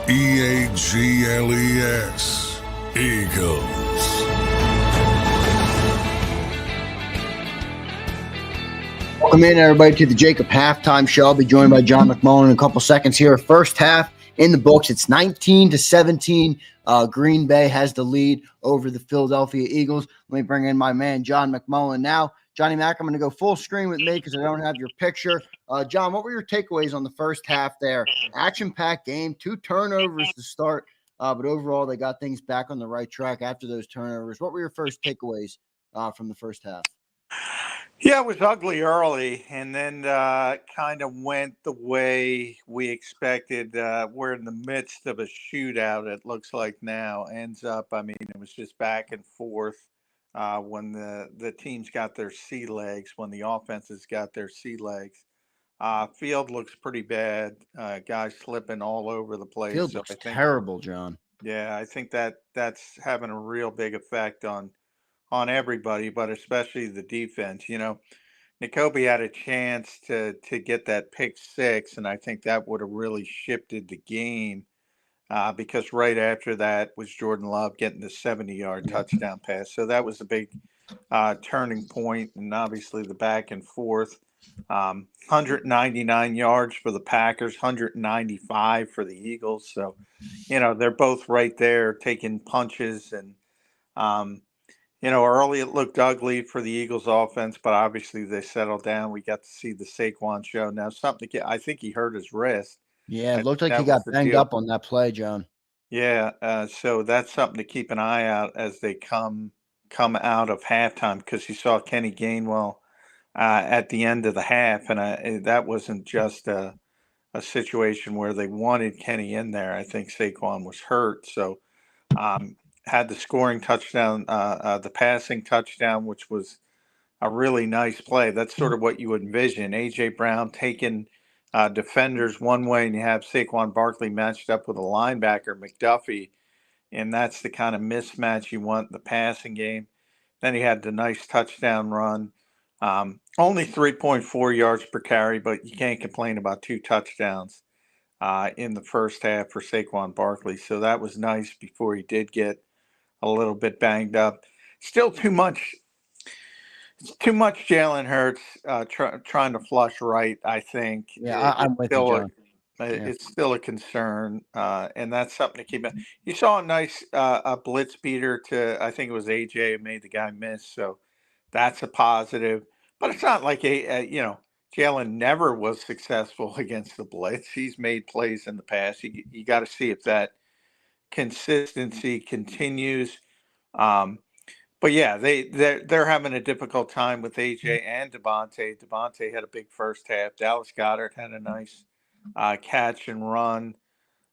Eagles. Eagles. Welcome in, everybody, to the JAKIB Halftime Show. I'll be joined by John McMullen in a couple seconds here. First half in the books. It's 19-17. Green Bay has the lead over the Philadelphia Eagles. Let me bring in my man, John McMullen now. Johnny Mac, I'm going to go full screen with me because I don't have your picture. John, what were your takeaways on the first half there? Action-packed game, 2 turnovers to start, but overall they got things back on the right track after those turnovers. What were your first takeaways from the first half? Yeah, it was ugly early, and then kind of went the way we expected. We're in the midst of a shootout, it looks like now. Ends up, I mean, it was just back and forth when the teams got their sea legs, when the offenses got their sea legs. Field looks pretty bad. Guys slipping all over the place. Field looks terrible, John. Yeah, I think that's having a real big effect on everybody, but especially the defense. You know, N'Kobe had a chance to get that pick six, and I think that would have really shifted the game because right after that was Jordan Love getting the 70-yard touchdown pass. So that was a big turning point, and obviously the back and forth. 199 yards for the Packers, 195 for the Eagles. So, you know, they're both right there taking punches and you know, early it looked ugly for the Eagles offense, but obviously they settled down. We got to see the Saquon show. Now, something to get, I think he hurt his wrist. Yeah, it looked like he got banged up on that play, John. Yeah, so that's something to keep an eye out as they come out of halftime, because you saw Kenny Gainwell at the end of the half, and that wasn't just a situation where they wanted Kenny in there. I think Saquon was hurt, so had the scoring touchdown, the passing touchdown, which was a really nice play. That's sort of what you would envision. A.J. Brown taking defenders one way, and you have Saquon Barkley matched up with a linebacker, McDuffie, and that's the kind of mismatch you want in the passing game. Then he had the nice touchdown run. Only 3.4 yards per carry, but you can't complain about 2 touchdowns in the first half for Saquon Barkley. So that was nice before he did get a little bit banged up. Still too much Jalen Hurts trying to flush right, I think. Yeah, I'm with you, John. It's still a concern, and that's something to keep in. You saw a nice a blitz beater to, I think it was AJ, who made the guy miss, so that's a positive. But it's not like Jalen never was successful against the blitz. He's made plays in the past. You got to see if that consistency continues. But yeah, they're having a difficult time with AJ and Devontae. Devontae had a big first half. Dallas Goedert had a nice catch and run.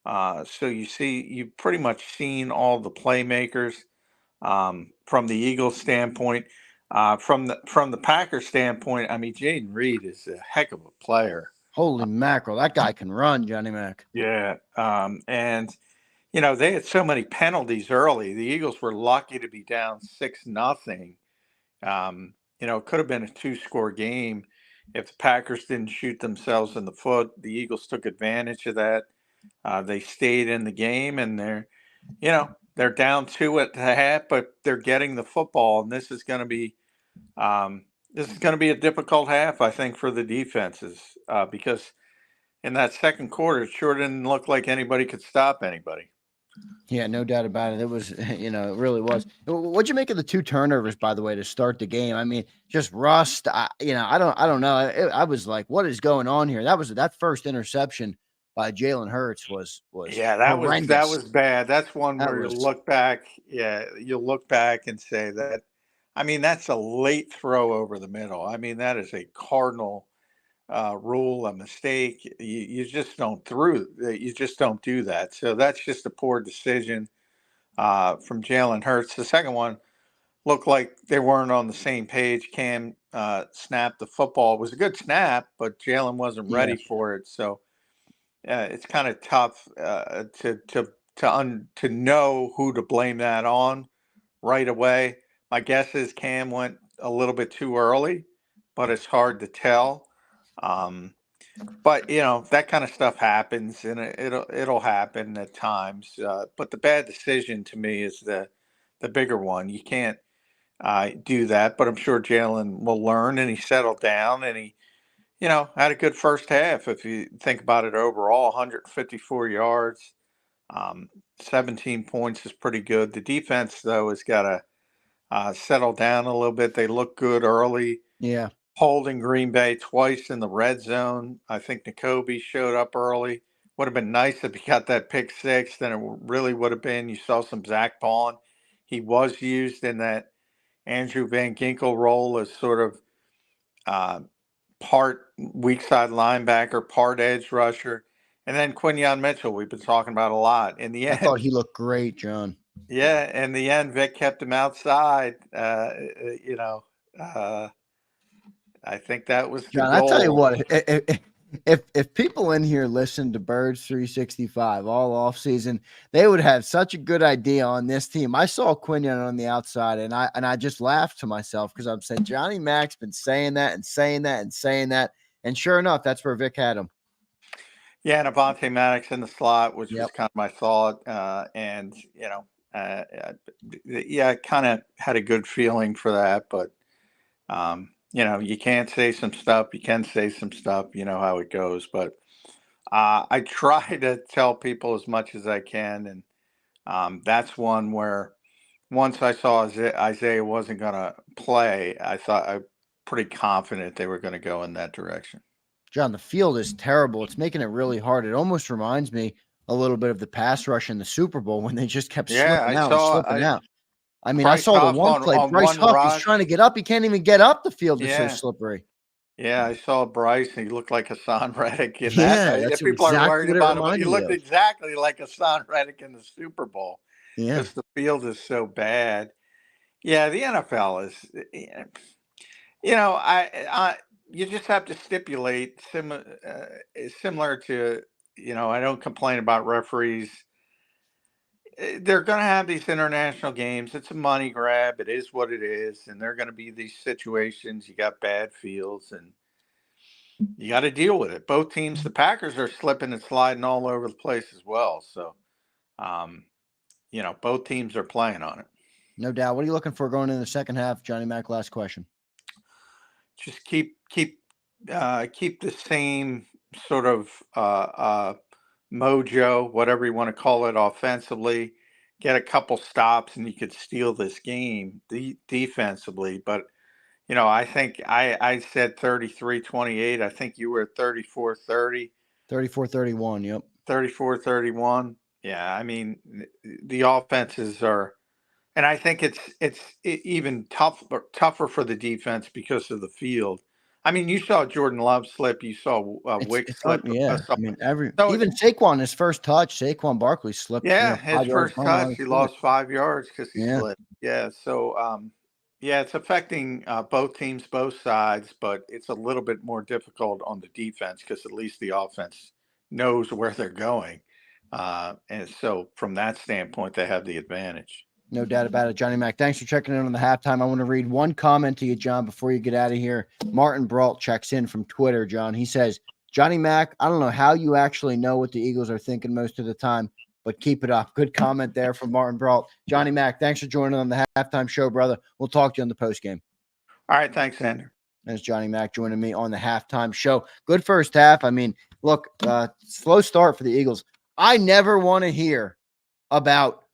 So you've pretty much seen all the playmakers from the Eagles standpoint. From the Packers standpoint, I mean, Jaden Reed is a heck of a player. Holy mackerel, that guy can run, Johnny Mac. Yeah, and you know, they had so many penalties early. The Eagles were lucky to be down 6-0. You know, it could have been a 2-score game if the Packers didn't shoot themselves in the foot. The Eagles took advantage of that. They stayed in the game, and they're down 2 at the half, but they're getting the football, and this is going to be a difficult half, I think, for the defenses because in that second quarter, it sure didn't look like anybody could stop anybody. Yeah, no doubt about it. It was, it really was. What'd you make of the 2 turnovers, by the way, to start the game? I mean, just rust. I don't know. I was like, what is going on here? That first interception by Jalen Hurts was horrendous. That was bad. That's one where you look back. Yeah, you'll look back and say that. I mean, that's a late throw over the middle. I mean, that is a cardinal rule, a mistake. You just don't do that. So that's just a poor decision from Jalen Hurts. The second one looked like they weren't on the same page. Cam snapped the football. It was a good snap, but Jalen wasn't ready for it. So it's kind of tough to know who to blame that on right away. My guess is Cam went a little bit too early, but it's hard to tell. But that kind of stuff happens, and it'll happen at times. But the bad decision to me is the bigger one. You can't do that. But I'm sure Jalen will learn, and he settled down, and he had a good first half. If you think about it overall, 154 yards, 17 points is pretty good. The defense though has got to settle down a little bit. They look good early. Yeah. Holding Green Bay twice in the red zone. I think N'Kobe showed up early. Would have been nice if he got that pick six. Then it really would have been. You saw some Zach Bond. He was used in that Andrew Van Ginkel role as sort of uh, part weak side linebacker, part edge rusher. And then Quinyon Mitchell, we've been talking about a lot. In the I thought end, he looked great, John. yeah, in the end, Vic kept him outside. I think that was the John, I tell you goal. what, if people in here listen to Birds 365 all off season, they would have such a good idea on this team. I saw Quinion on the outside, and I just laughed to myself because I'm saying Johnny Mac's been saying that and saying that and saying that, and sure enough, that's where Vic had him. Yeah, and Avonte Maddox in the slot, which was Yep. kind of my thought, yeah, kind of had a good feeling for that, but you can't say some stuff. You can say some stuff. You know how it goes. But I try to tell people as much as I can. And that's one where once I saw Isaiah wasn't going to play, I'm pretty confident they were going to go in that direction. John, the field is terrible. It's making it really hard. It almost reminds me a little bit of the pass rush in the Super Bowl when they just kept Yeah, slipping out and slipping out. I mean, I Bryce saw the Huff one play. on Bryce one Huff, he's trying to rush. get up. He can't even get up the field. It's so Yeah. slippery. Yeah, I saw Bryce, and he looked like Hassan Reddick in that. Yeah, that's If people are exactly worried what it about him, he reminded me looked of. exactly like Hassan Reddick in the Super Bowl Yeah. because the field is so bad. Yeah, the NFL is, you just have to stipulate similar to, I don't complain about referees. They're going to have these international games. It's a money grab. It is what it is, and they're going to be these situations. You got bad fields, and you got to deal with it. Both teams, the Packers are slipping and sliding all over the place as well. So, both teams are playing on it. No doubt. What are you looking for going into the second half, Johnny Mac? Last question. Just keep the same sort of mojo, whatever you want to call it, offensively. Get a couple stops, and you could steal this game defensively. But I think I said 33-28. I think you were 34-30. 34-31. Yep. 34-31. Yeah, I mean, the offenses are, and I think it's even tougher for the defense because of the field. I mean, you saw Jordan Love slip. You saw Wick slip. Yeah. I mean, So even Saquon, his first touch, Saquon Barkley slipped. yeah, his 5 yards first from him. touch, he lost 5 yards because he Yeah. slipped. Yeah, so yeah, it's affecting both teams, both sides, but it's a little bit more difficult on the defense because at least the offense knows where they're going, and so from that standpoint, they have the advantage. No doubt about it. Johnny Mac, thanks for checking in on the halftime. I want to read one comment to you, John, before you get out of here. Martin Brault checks in from Twitter, John. He says, Johnny Mac, I don't know how you actually know what the Eagles are thinking most of the time, but keep it up. Good comment there from Martin Brault. Johnny Mac, thanks for joining on the halftime show, brother. We'll talk to you on the postgame. All right, thanks, Zander. There's Johnny Mac joining me on the halftime show. Good first half. I mean, look, slow start for the Eagles. I never want to hear about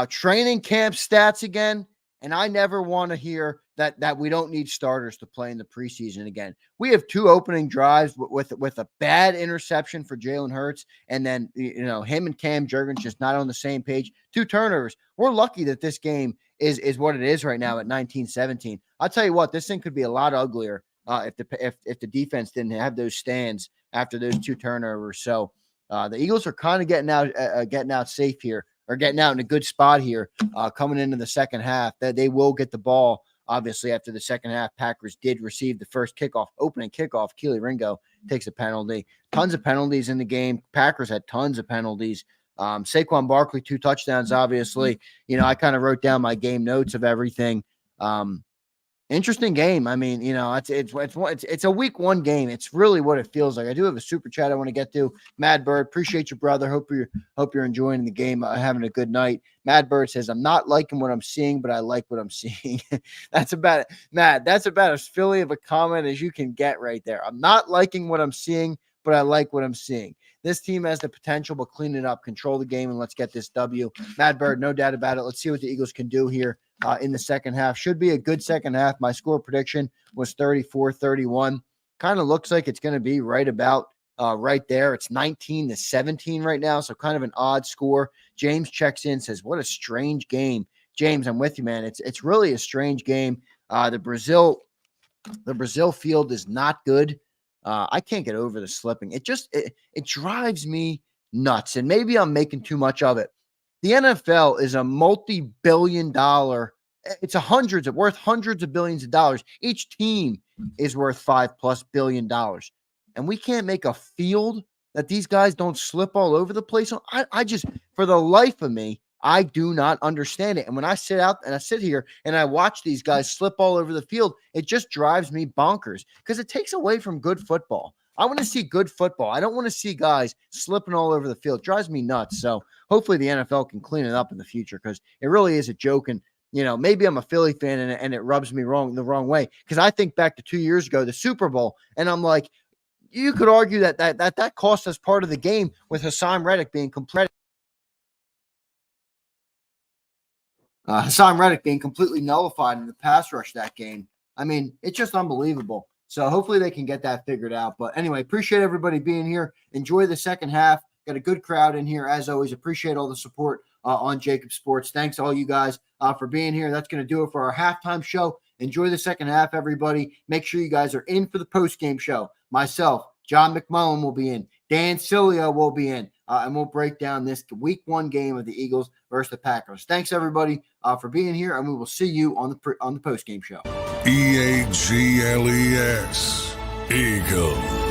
training camp stats again, and I never want to hear that we don't need starters to play in the preseason again. We have 2 opening drives with a bad interception for Jalen Hurts, and then him and Cam Jurgens just not on the same page. 2 turnovers. We're lucky that this game is what it is right now at 19-17. I'll tell you what, this thing could be a lot uglier if the defense didn't have those stands after those 2 turnovers. So the Eagles are kind of getting out safe here, or getting out in a good spot here coming into the second half. That they will get the ball, obviously, after the second half. Packers did receive the first opening kickoff. Keely Ringo takes a penalty. Tons of penalties in the game. Packers had tons of penalties. Saquon Barkley, 2 touchdowns, obviously. I kind of wrote down my game notes of everything. Interesting game. I mean, it's a week one game. It's really what it feels like. I do have a super chat I want to get to. Mad Bird, appreciate you, brother. Hope you're enjoying the game, having a good night. Mad Bird says, "I'm not liking what I'm seeing, but I like what I'm seeing." That's about it, Matt. That's about as Philly of a comment as you can get right there. I'm not liking what I'm seeing, but I like what I'm seeing. This team has the potential, but clean it up, control the game, and let's get this W. Mad Bird, no doubt about it. Let's see what the Eagles can do here in the second half. Should be a good second half. My score prediction was 34-31. Kind of looks like it's going to be right about right there. It's 19-17 right now, so kind of an odd score. James checks in, says, "What a strange game." James, I'm with you, man. It's really a strange game. The Brazil field is not good. I can't get over the slipping. It drives me nuts, and maybe I'm making too much of it. The NFL is a multi-billion-dollar. It's worth hundreds of billions of dollars. Each team is worth $5+ billion, and we can't make a field that these guys don't slip all over the place. I just, for the life of me, I do not understand it. And when I sit here and I watch these guys slip all over the field, it just drives me bonkers because it takes away from good football. I want to see good football. I don't want to see guys slipping all over the field. It drives me nuts. So hopefully the NFL can clean it up in the future because it really is a joke. And, maybe I'm a Philly fan and it rubs me the wrong way because I think back to 2 years ago, the Super Bowl, and I'm like, you could argue that cost us part of the game with Hassan Reddick being completely nullified in the pass rush that game. I mean, it's just unbelievable. So hopefully they can get that figured out. But anyway, appreciate everybody being here. Enjoy the second half. Got a good crowd in here. As always, appreciate all the support on JAKIB Sports. Thanks to all you guys for being here. That's going to do it for our halftime show. Enjoy the second half, everybody. Make sure you guys are in for the postgame show. Myself, John McMullen will be in. Dan Cilia will be in. And we'll break down this week one game of the Eagles versus the Packers. Thanks, everybody, for being here, and we will see you on the postgame show. EAGLES. Eagles.